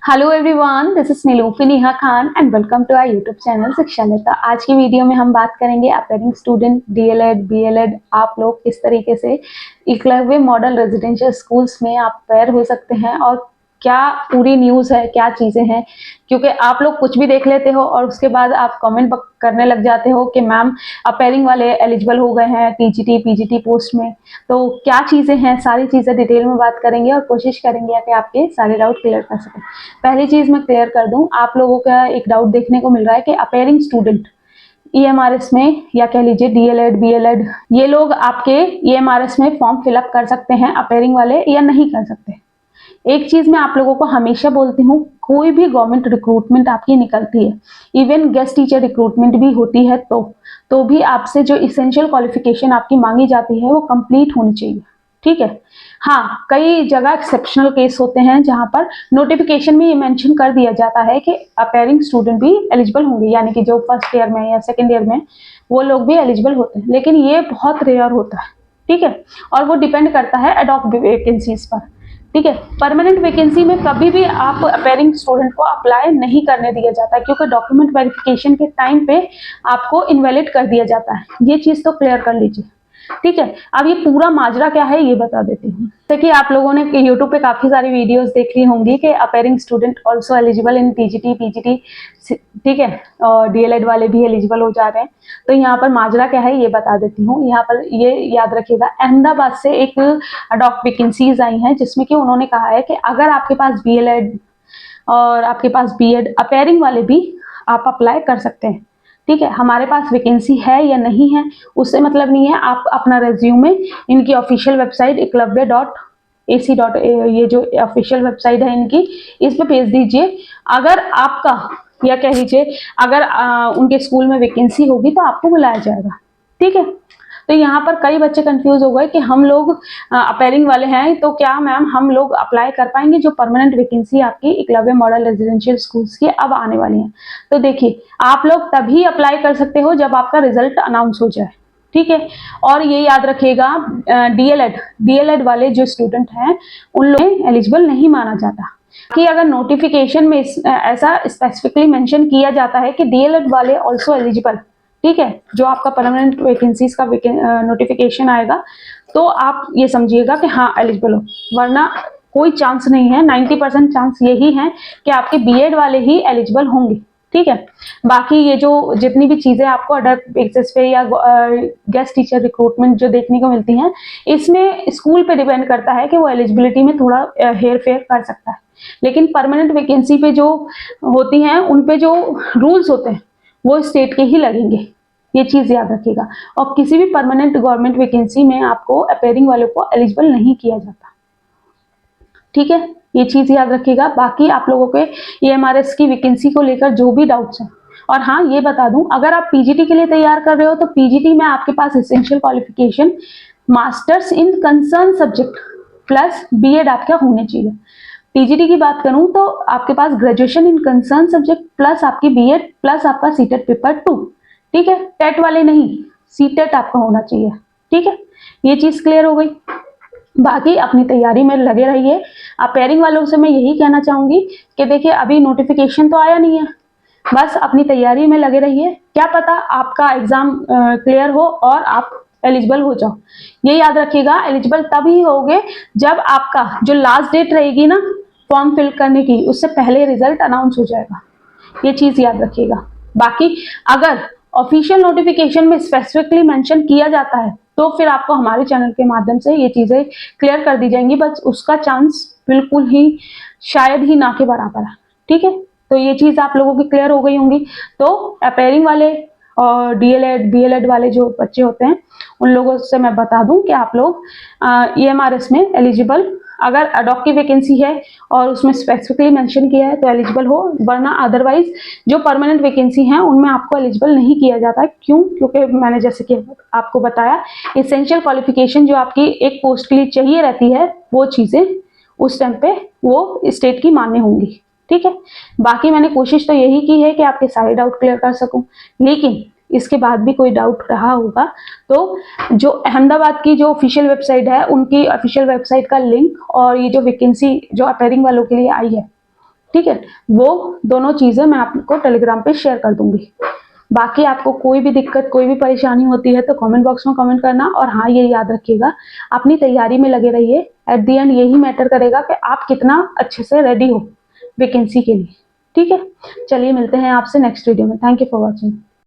Hello everyone, this is Nilufi Neha Khan and welcome to our YouTube channel Shikshalata. आज की video में हम बात करेंगे अपीयरिंग स्टूडेंट डीएलएड बीएलएड आप लोग किस तरीके से एकलव्य मॉडल रेजिडेंशियल स्कूल्स में आप अपेयर हो सकते हैं और क्या पूरी न्यूज़ है, क्या चीज़ें हैं। क्योंकि आप लोग कुछ भी देख लेते हो और उसके बाद आप कमेंट करने लग जाते हो कि मैम अपेयरिंग वाले एलिजिबल हो गए हैं टीजीटी पीजीटी पोस्ट में। तो क्या चीज़ें हैं, सारी चीज़ें डिटेल में बात करेंगे और कोशिश करेंगे कि आपके सारे डाउट क्लियर कर सकें। पहली चीज़ मैं क्लियर कर दूं, आप लोगों का एक डाउट देखने को मिल रहा है कि अपेयरिंग स्टूडेंट ईएमआरएस में या कह लीजिए डीएलएड बीएलएड ये लोग आपके ईएमआरएस में फॉर्म फिलअप कर सकते हैं अपेयरिंग वाले या नहीं कर सकते। एक चीज मैं आप लोगों को हमेशा बोलती हूँ, कोई भी गवर्नमेंट रिक्रूटमेंट आपकी निकलती है, इवन गेस्ट टीचर रिक्रूटमेंट भी होती है तो भी आपसे जो इसेंशियल क्वालिफिकेशन आपकी मांगी जाती है वो कंप्लीट होनी चाहिए। ठीक है। हाँ, कई जगह एक्सेप्शनल केस होते हैं जहां पर नोटिफिकेशन में ये मेंशन कर दिया जाता है कि अपेयरिंग स्टूडेंट भी एलिजिबल होंगे, यानी कि जो फर्स्ट ईयर में या सेकेंड ईयर में वो लोग भी एलिजिबल होते हैं, लेकिन ये बहुत रेयर होता है। ठीक है। और वो डिपेंड करता है एडॉक वैकेंसीज पर। ठीक है। परमानेंट वैकेंसी में कभी भी आप अपेयरिंग स्टूडेंट को अप्लाई नहीं करने दिया जाता है, क्योंकि डॉक्यूमेंट वेरिफिकेशन के टाइम पे आपको इनवैलिड कर दिया जाता है। ये चीज तो क्लियर कर लीजिए। ठीक है। अब ये पूरा माजरा क्या है ये बता देती हूँ। देखिए, आप लोगों ने यूट्यूब पे काफी सारी वीडियोस देखी होंगी कि अपेयरिंग स्टूडेंट आल्सो एलिजिबल इन टीजीटी पीजीटी। ठीक है। और डीएलएड वाले भी एलिजिबल हो जा रहे हैं। तो यहाँ पर माजरा क्या है ये बता देती हूँ। यहाँ पर ये याद रखिएगा, अहमदाबाद से एक अडॉक वैकेंसीज आई हैं जिसमें कि उन्होंने कहा है कि अगर आपके पास बीएलएड और आपके पास बीएड अपेयरिंग वाले भी आप अप्लाई कर सकते हैं। ठीक है। हमारे पास वैकेंसी है या नहीं है उससे मतलब नहीं है। आप अपना रेज्यूमे इनकी ऑफिशियल वेबसाइट eklavya.ac. ये जो ऑफिशियल वेबसाइट है इनकी, इस पे भेज दीजिए। अगर आपका या कह लीजिए अगर उनके स्कूल में वैकेंसी होगी तो आपको बुलाया जाएगा। ठीक है। तो यहाँ पर कई बच्चे कंफ्यूज हो गए कि हम लोग अपेयरिंग वाले हैं तो क्या मैम हम लोग अप्लाई कर पाएंगे जो परमानेंट वैकेंसी आपकी एकलव्य मॉडल रेजिडेंशियल स्कूल्स की अब आने वाली है। तो देखिए, आप लोग तभी अप्लाई कर सकते हो जब आपका रिजल्ट अनाउंस हो जाए। ठीक है। और ये याद रखिएगा, डीएलएड वाले जो स्टूडेंट हैं उन लोग एलिजिबल नहीं माना जाता कि अगर नोटिफिकेशन में ऐसा स्पेसिफिकली मेंशन किया जाता है कि डीएलएड वाले आल्सो एलिजिबल। ठीक है। जो आपका परमानेंट वैकेंसीज का नोटिफिकेशन आएगा तो आप ये समझिएगा कि हाँ एलिजिबल हो, वरना कोई चांस नहीं है। 90% चांस यही है कि आपके बीएड वाले ही एलिजिबल होंगे। ठीक है। बाकी ये जो जितनी भी चीजें आपको अदर बेसिस पे या गेस्ट टीचर रिक्रूटमेंट जो देखने को मिलती हैं, इसमें स्कूल पे डिपेंड करता है कि वो एलिजिबिलिटी में थोड़ा हेर फेर कर सकता है। लेकिन परमानेंट वैकेंसी पे जो होती हैं उन पे जो रूल्स होते हैं वो स्टेट के ही लगेंगे। ये चीज याद रखिएगा। और किसी भी परमानेंट गवर्नमेंट वैकेंसी में आपको अपेयरिंग वालों को एलिजिबल नहीं किया जाता। ठीक है। ये चीज याद रखिएगा। बाकी आप लोगों के ईएमआरएस की वैकेंसी को लेकर जो भी डाउट्स हैं, और हाँ ये बता दूं, अगर आप पीजीटी के लिए तैयार कर रहे हो तो पीजीटी में आपके पास essential qualification master's in concern subject plus BEd आपका होने चाहिए। पीजीटी की बात करूं तो आपके पास graduation in concern subject plus आपकी बीएड प्लस आपका सीटेट पेपर 2। ठीक है। टेट वाले नहीं, सीटेट आपका होना चाहिए। ठीक है। ये चीज क्लियर हो गई। बाकी अपनी तैयारी में लगे रहिए। अपेयरिंग वालों से मैं यही कहना चाहूंगी कि देखिए, अभी नोटिफिकेशन तो आया नहीं है, बस अपनी तैयारी में लगे रहिए। क्या पता आपका एग्जाम क्लियर हो और आप एलिजिबल हो जाओ। ये याद रखिएगा, एलिजिबल तभी होगे जब आपका जो लास्ट डेट रहेगी ना फॉर्म फिल करने की, उससे पहले रिजल्ट अनाउंस हो जाएगा। ये चीज याद रखिएगा। बाकी अगर ऑफिशियल नोटिफिकेशन में स्पेसिफिकली मेंशन किया जाता है तो फिर आपको हमारे चैनल के माध्यम से ये चीजें क्लियर कर दी जाएंगी, बस उसका चांस बिल्कुल ही शायद ही ना के बराबर है। ठीक है। तो ये चीज आप लोगों की क्लियर हो गई होंगी। तो अपेयरिंग वाले और डीएलएड बीएलएड वाले जो बच्चे होते हैं उन लोगों से मैं बता दूं कि आप लोग ईएमआरएस में एलिजिबल, अगर अडॉक की वैकेंसी है और उसमें स्पेसिफिकली मेंशन किया है तो एलिजिबल हो, वरना अदरवाइज जो परमानेंट वैकेंसी हैं उनमें आपको एलिजिबल नहीं किया जाता है। क्यों? क्योंकि मैंने जैसे कि आपको बताया, एसेंशियल क्वालिफिकेशन जो आपकी एक पोस्ट के लिए चाहिए रहती है वो चीजें उस टाइम पे वो स्टेट की मान्य होंगी। ठीक है। बाकी मैंने कोशिश तो यही की है कि आपके सारे डाउट क्लियर कर सकूं, लेकिन इसके बाद भी कोई डाउट रहा होगा तो जो अहमदाबाद की जो ऑफिशियल वेबसाइट है उनकी ऑफिशियल वेबसाइट का लिंक और ये जो वैकेंसी जो अपेयरिंग वालों के लिए आई है, ठीक है, वो दोनों चीज़ें मैं आपको टेलीग्राम पे शेयर कर दूंगी। बाकी आपको कोई भी दिक्कत, कोई भी परेशानी होती है तो कमेंट बॉक्स में कमेंट करना। और हाँ, ये याद रखिएगा, अपनी तैयारी में लगे रहिए। एट द एंड यही मैटर करेगा कि आप कितना अच्छे से रेडी हो वैकेंसी के लिए। ठीक है, चलिए मिलते हैं आपसे नेक्स्ट वीडियो में। Thank you for watching.